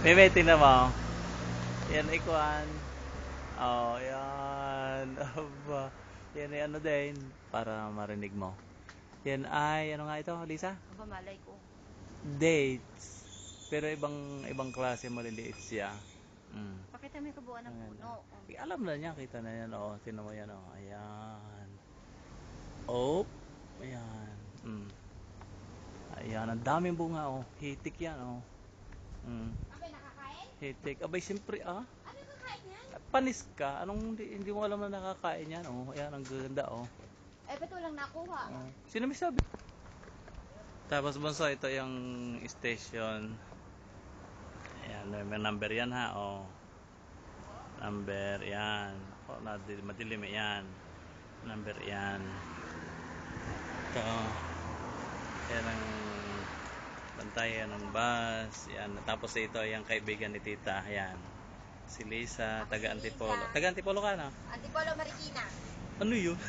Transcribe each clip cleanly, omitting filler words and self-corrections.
Meme, tingnan mo. Yan, ikuan. Oh, yan. Aba. Yan ay ano din. Para marinig mo. Yan ay, ano nga ito, Lisa? Aba, malay ko. Dates. Pero ibang klase maliliit siya. Mm. Pakita mo yung kabuuan ng Ayan, puno. alam na niya, kita na yan. Oh, tingnan mo yan. Oh. Ayan. Oh. Ayan. Mm. Ayan, ang daming bunga. Oh. Hitik yan. Oh. Mm. Abay, nakakain? Hitik. Abay, siyempre, ah. Ano kakain yan? Panis ka? Anong hindi mo alam na nakakain yan? Oh, ayan, ang ganda, oh. Eh, ba't walang nakuha? Oh. Sino may sabi? Tapos bunso, ito yung station. Ayan, may number yan ha, oh. Number, yan. Oh, madilim yan. Number yan. Ito. Yan ang bantayan ng bus. Yan. Tapos ito, yung kaibigan ni tita. Yan. Si Lisa, taga Antipolo. Taga Antipolo ka na? Antipolo, Marikina. Ano yun?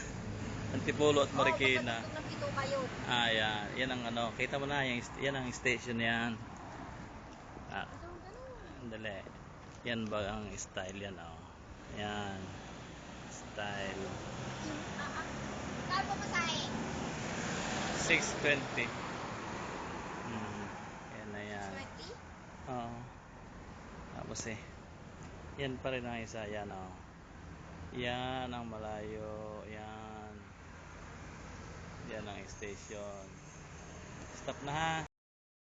Antipolo at Marikina. Oo, ng pito kayo. Ah, yan. Yan ang ano. Kita mo na, yan ang station yan. Ah, andali. Yan ba ang style yan, oh. Yan. Style. Saan po masahe? 620. Yan na yan. 20? Oo. Tapos yan pa rin ang isa. Yan, oh. Yan ang malayo. Yan. Yan ang station. Stop na ha.